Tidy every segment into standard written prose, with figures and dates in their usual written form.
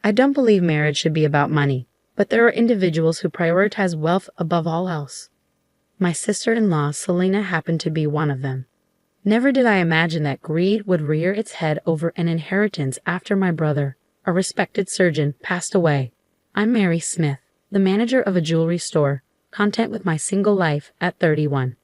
I don't believe marriage should be about money, but there are individuals who prioritize wealth above all else. My sister-in-law, Selena, happened to be one of them. Never did I imagine that greed would rear its head over an inheritance after my brother, a respected surgeon, passed away. I'm Mary Smith, the manager of a jewelry store, content with my single life at 31.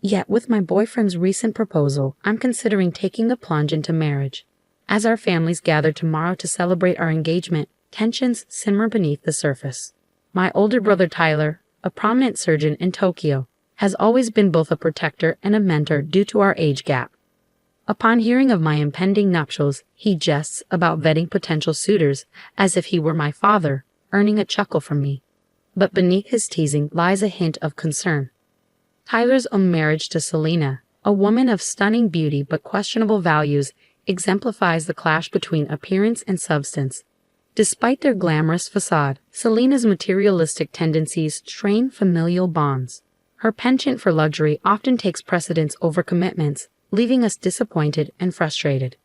Yet with my boyfriend's recent proposal, I'm considering taking the plunge into marriage. As our families gather tomorrow to celebrate our engagement, tensions simmer beneath the surface. My older brother Tyler, a prominent surgeon in Tokyo, has always been both a protector and a mentor due to our age gap. Upon hearing of my impending nuptials, he jests about vetting potential suitors as if he were my father, earning a chuckle from me. But beneath his teasing lies a hint of concern. Tyler's own marriage to Selena, a woman of stunning beauty but questionable values, exemplifies the clash between appearance and substance. Despite their glamorous facade, Selena's materialistic tendencies strain familial bonds. Her penchant for luxury often takes precedence over commitments, leaving us disappointed and frustrated.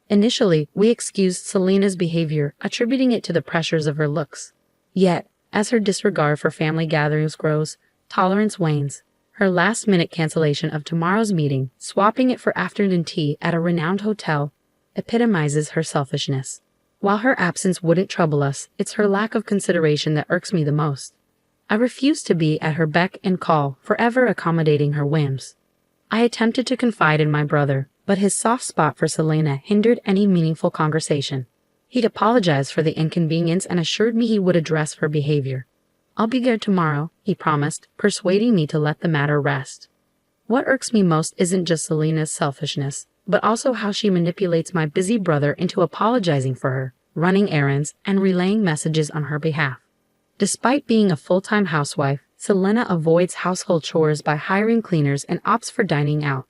Initially, we excused Selena's behavior, attributing it to the pressures of her looks. Yet, as her disregard for family gatherings grows, tolerance wanes. Her last-minute cancellation of tomorrow's meeting, swapping it for afternoon tea at a renowned hotel, epitomizes her selfishness. While her absence wouldn't trouble us, it's her lack of consideration that irks me the most. I refuse to be at her beck and call, forever accommodating her whims. I attempted to confide in my brother, but his soft spot for Selena hindered any meaningful conversation. He'd apologized for the inconvenience and assured me he would address her behavior. I'll be there tomorrow, he promised, persuading me to let the matter rest. What irks me most isn't just Selena's selfishness, but also how she manipulates my busy brother into apologizing for her, running errands, and relaying messages on her behalf. Despite being a full-time housewife, Selena avoids household chores by hiring cleaners and opts for dining out.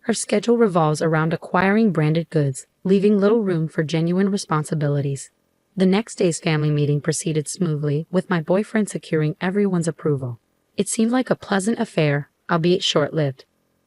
Her schedule revolves around acquiring branded goods, leaving little room for genuine responsibilities. The next day's family meeting proceeded smoothly, with my boyfriend securing everyone's approval. It seemed like a pleasant affair, albeit short-lived.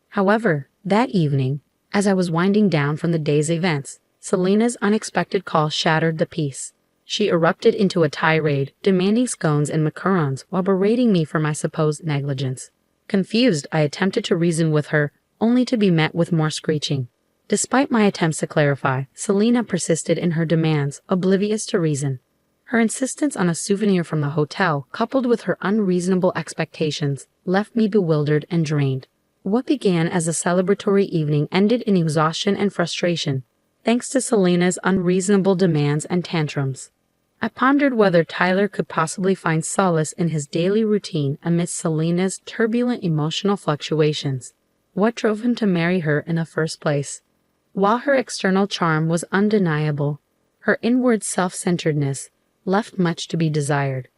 However, that evening, as I was winding down from the day's events, Selena's unexpected call shattered the peace. She erupted into a tirade, demanding scones and macarons while berating me for my supposed negligence. Confused, I attempted to reason with her, only to be met with more screeching. Despite my attempts to clarify, Selena persisted in her demands, oblivious to reason. Her insistence on a souvenir from the hotel, coupled with her unreasonable expectations, left me bewildered and drained. What began as a celebratory evening ended in exhaustion and frustration, thanks to Selena's unreasonable demands and tantrums. I pondered whether Tyler could possibly find solace in his daily routine amidst Selena's turbulent emotional fluctuations. What drove him to marry her in the first place? While her external charm was undeniable, her inward self-centeredness left much to be desired.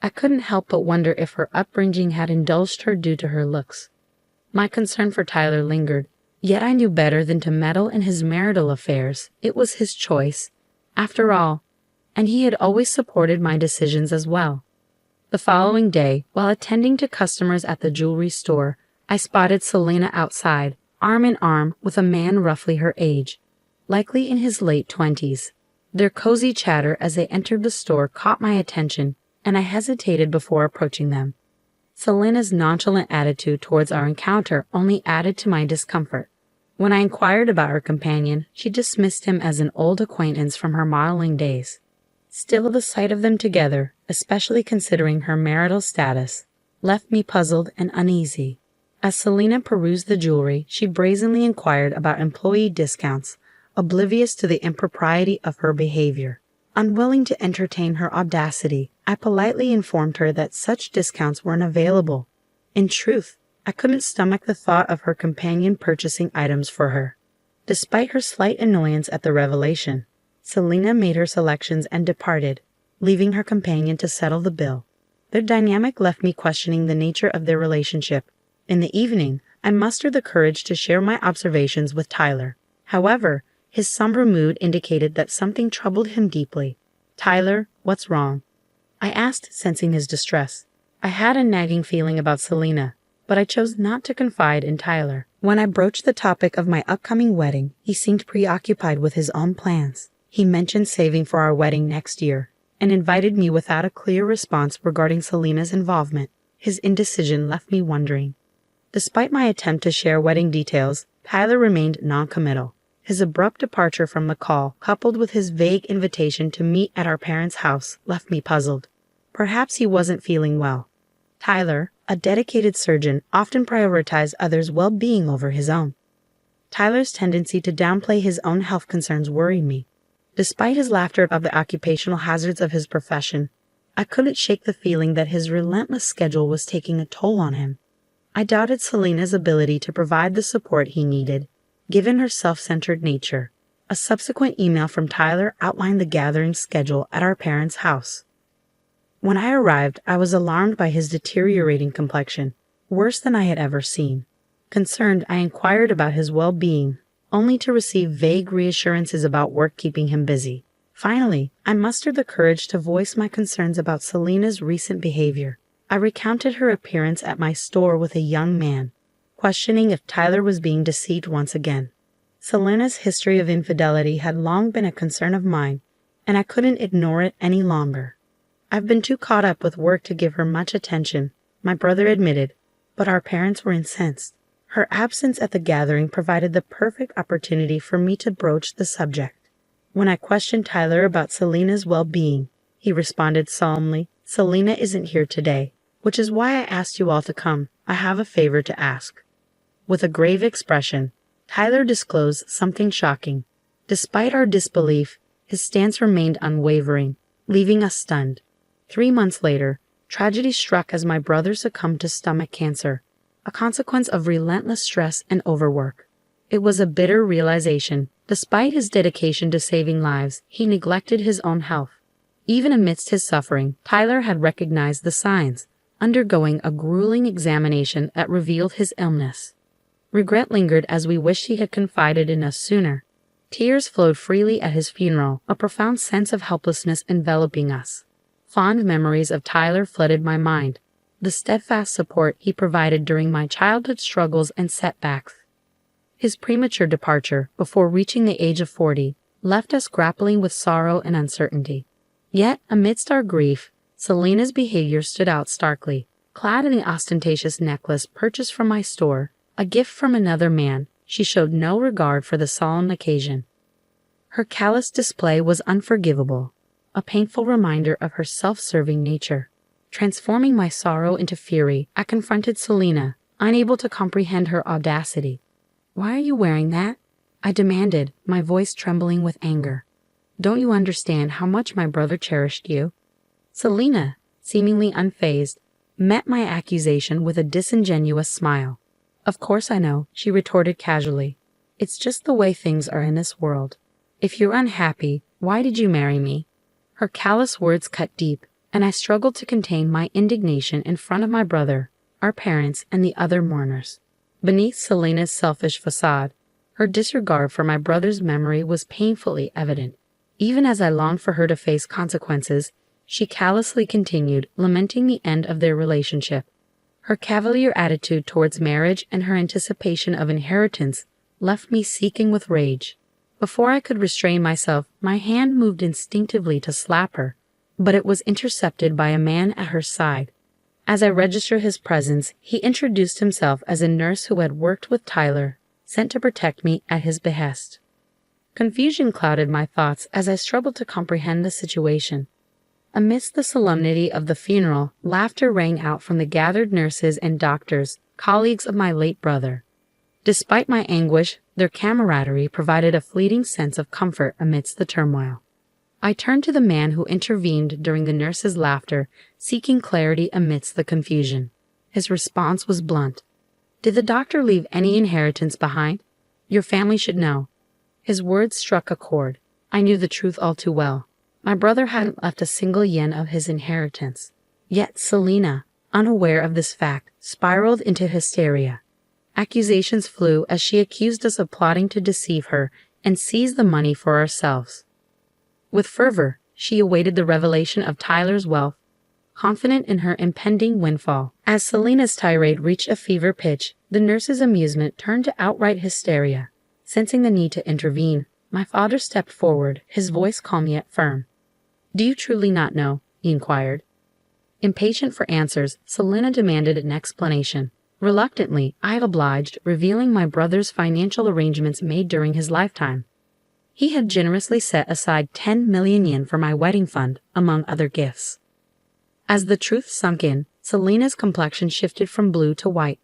I couldn't help but wonder if her upbringing had indulged her due to her looks. My concern for Tyler lingered, yet I knew better than to meddle in his marital affairs. It was his choice, after all, and he had always supported my decisions as well. The following day, while attending to customers at the jewelry store, I spotted Selena outside, arm in arm with a man roughly her age, likely in his late 20s. Their cozy chatter as they entered the store caught my attention, and I hesitated before approaching them. Selena's nonchalant attitude towards our encounter only added to my discomfort. When I inquired about her companion, she dismissed him as an old acquaintance from her modeling days. Still, the sight of them together, especially considering her marital status, left me puzzled and uneasy. As Selena perused the jewelry, she brazenly inquired about employee discounts, oblivious to the impropriety of her behavior. Unwilling to entertain her audacity, I politely informed her that such discounts weren't available. In truth, I couldn't stomach the thought of her companion purchasing items for her. Despite her slight annoyance at the revelation, Selena made her selections and departed, leaving her companion to settle the bill. Their dynamic left me questioning the nature of their relationship. In the evening, I mustered the courage to share my observations with Tyler. However, his somber mood indicated that something troubled him deeply. "Tyler, what's wrong?" I asked, sensing his distress. I had a nagging feeling about Selena, but I chose not to confide in Tyler. When I broached the topic of my upcoming wedding, he seemed preoccupied with his own plans. He mentioned saving for our wedding next year. and invited me without a clear response regarding Selena's involvement. His indecision left me wondering. Despite my attempt to share wedding details, Tyler remained non-committal. His abrupt departure from the call, coupled with his vague invitation to meet at our parents' house, left me puzzled. Perhaps he wasn't feeling well. Tyler, a dedicated surgeon, often prioritized others' well-being over his own. Tyler's tendency to downplay his own health concerns worried me. Despite his laughter of the occupational hazards of his profession, I couldn't shake the feeling that his relentless schedule was taking a toll on him. I doubted Selena's ability to provide the support he needed, given her self-centered nature. A subsequent email from Tyler outlined the gathering schedule at our parents' house. When I arrived, I was alarmed by his deteriorating complexion, worse than I had ever seen. Concerned, I inquired about his well-being, only to receive vague reassurances about work keeping him busy. Finally, I mustered the courage to voice my concerns about Selena's recent behavior. I recounted her appearance at my store with a young man, questioning if Tyler was being deceived once again. Selena's history of infidelity had long been a concern of mine, and I couldn't ignore it any longer. I've been too caught up with work to give her much attention, my brother admitted, but our parents were incensed. Her absence at the gathering provided the perfect opportunity for me to broach the subject. When I questioned Tyler about Selena's well-being, he responded solemnly, "Selena isn't here today, which is why I asked you all to come. I have a favor to ask." With a grave expression, Tyler disclosed something shocking. Despite our disbelief, his stance remained unwavering, leaving us stunned. 3 months later, tragedy struck as my brother succumbed to stomach cancer, a consequence of relentless stress and overwork. It was a bitter realization. Despite his dedication to saving lives, he neglected his own health. Even amidst his suffering, Tyler had recognized the signs, undergoing a grueling examination that revealed his illness. Regret lingered as we wished he had confided in us sooner. Tears flowed freely at his funeral, a profound sense of helplessness enveloping us. Fond memories of Tyler flooded my mind, the steadfast support he provided during my childhood struggles and setbacks. His premature departure, before reaching the age of 40, left us grappling with sorrow and uncertainty. Yet, amidst our grief, Selena's behavior stood out starkly. Clad in the ostentatious necklace purchased from my store, a gift from another man, she showed no regard for the solemn occasion. Her callous display was unforgivable, a painful reminder of her self-serving nature. Transforming my sorrow into fury, I confronted Selena, unable to comprehend her audacity. "Why are you wearing that?" I demanded, my voice trembling with anger. "Don't you understand how much my brother cherished you?" Selena, seemingly unfazed, met my accusation with a disingenuous smile. "Of course I know," she retorted casually. "It's just the way things are in this world. If you're unhappy, why did you marry me?" Her callous words cut deep, and I struggled to contain my indignation in front of my brother, our parents, and the other mourners. Beneath Selena's selfish facade, her disregard for my brother's memory was painfully evident. Even as I longed for her to face consequences, she callously continued, lamenting the end of their relationship. Her cavalier attitude towards marriage and her anticipation of inheritance left me seething with rage. Before I could restrain myself, my hand moved instinctively to slap her, but it was intercepted by a man at her side. As I registered his presence, he introduced himself as a nurse who had worked with Tyler, sent to protect me at his behest. Confusion clouded my thoughts as I struggled to comprehend the situation. Amidst the solemnity of the funeral, laughter rang out from the gathered nurses and doctors, colleagues of my late brother. Despite my anguish, their camaraderie provided a fleeting sense of comfort amidst the turmoil. I turned to the man who intervened during the nurse's laughter, seeking clarity amidst the confusion. His response was blunt. "Did the doctor leave any inheritance behind? Your family should know." His words struck a chord. I knew the truth all too well. My brother hadn't left a single yen of his inheritance. Yet Selena, unaware of this fact, spiraled into hysteria. Accusations flew as she accused us of plotting to deceive her and seize the money for ourselves. With fervor, she awaited the revelation of Tyler's wealth, confident in her impending windfall. As Selena's tirade reached a fever pitch, the nurse's amusement turned to outright hysteria. Sensing the need to intervene, my father stepped forward, his voice calm yet firm. Do you truly not know? He inquired. Impatient for answers, Selena demanded an explanation. Reluctantly, I obliged, revealing my brother's financial arrangements made during his lifetime. He had generously set aside 10 million yen for my wedding fund, among other gifts. As the truth sunk in, Selena's complexion shifted from blue to white.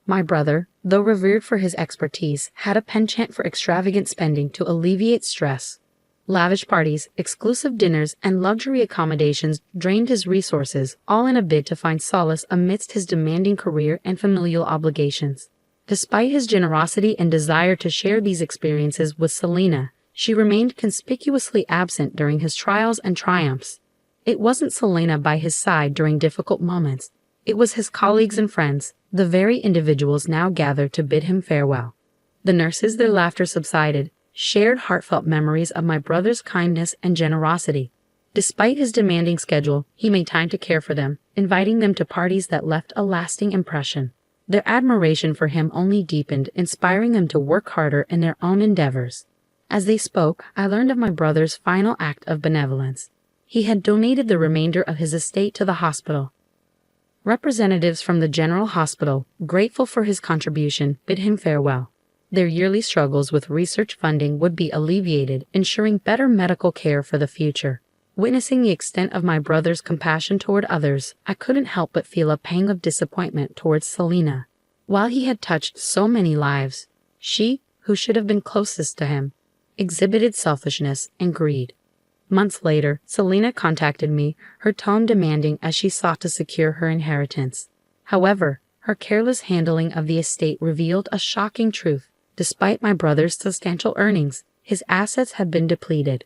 My brother, though revered for his expertise, had a penchant for extravagant spending to alleviate stress. Lavish parties, exclusive dinners, and luxury accommodations drained his resources, all in a bid to find solace amidst his demanding career and familial obligations. Despite his generosity and desire to share these experiences with Selena, she remained conspicuously absent during his trials and triumphs. It wasn't Selena by his side during difficult moments. It was his colleagues and friends, the very individuals now gathered to bid him farewell. The nurses, their laughter subsided, shared heartfelt memories of my brother's kindness and generosity. Despite his demanding schedule, he made time to care for them, inviting them to parties that left a lasting impression. Their admiration for him only deepened, inspiring them to work harder in their own endeavors. As they spoke, I learned of my brother's final act of benevolence. He had donated the remainder of his estate to the hospital. Representatives from the General Hospital, grateful for his contribution, bid him farewell. Their yearly struggles with research funding would be alleviated, ensuring better medical care for the future. Witnessing the extent of my brother's compassion toward others, I couldn't help but feel a pang of disappointment towards Selena. While he had touched so many lives, she, who should have been closest to him, exhibited selfishness and greed. Months later, Selena contacted me, her tone demanding as she sought to secure her inheritance. However, her careless handling of the estate revealed a shocking truth. Despite my brother's substantial earnings, his assets had been depleted.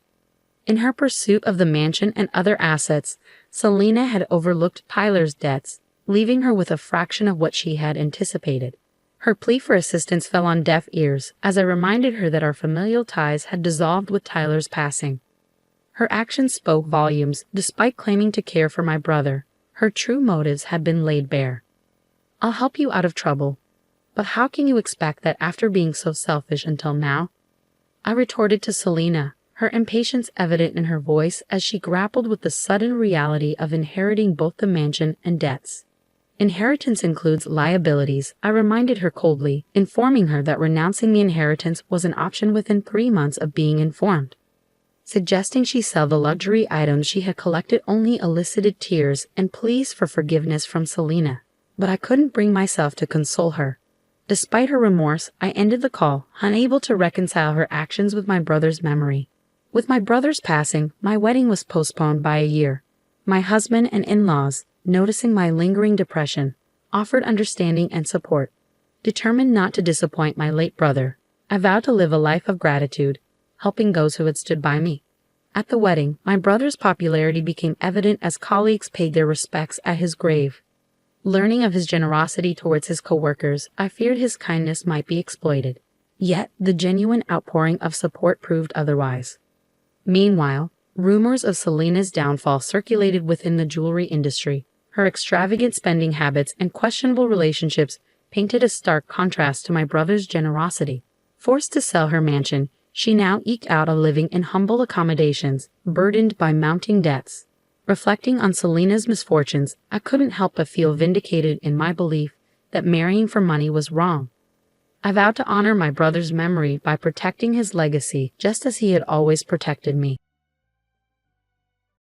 In her pursuit of the mansion and other assets, Selena had overlooked Tyler's debts, leaving her with a fraction of what she had anticipated. Her plea for assistance fell on deaf ears, as I reminded her that our familial ties had dissolved with Tyler's passing. Her actions spoke volumes. Despite claiming to care for my brother, her true motives had been laid bare. "I'll help you out of trouble. But how can you expect that after being so selfish until now?" I retorted to Selena, her impatience evident in her voice as she grappled with the sudden reality of inheriting both the mansion and debts. "Inheritance includes liabilities," I reminded her coldly, informing her that renouncing the inheritance was an option within 3 months of being informed. Suggesting she sell the luxury items she had collected only elicited tears and pleas for forgiveness from Selena. But I couldn't bring myself to console her. Despite her remorse, I ended the call, unable to reconcile her actions with my brother's memory. With my brother's passing, my wedding was postponed by a year. My husband and in-laws, noticing my lingering depression, offered understanding and support. Determined not to disappoint my late brother, I vowed to live a life of gratitude, helping those who had stood by me. At the wedding, my brother's popularity became evident as colleagues paid their respects at his grave. Learning of his generosity towards his co-workers, I feared his kindness might be exploited. Yet, the genuine outpouring of support proved otherwise. Meanwhile, rumors of Selena's downfall circulated within the jewelry industry. Her extravagant spending habits and questionable relationships painted a stark contrast to my brother's generosity. Forced to sell her mansion, she now eked out a living in humble accommodations, burdened by mounting debts. Reflecting on Selena's misfortunes, I couldn't help but feel vindicated in my belief that marrying for money was wrong. I vowed to honor my brother's memory by protecting his legacy just as he had always protected me.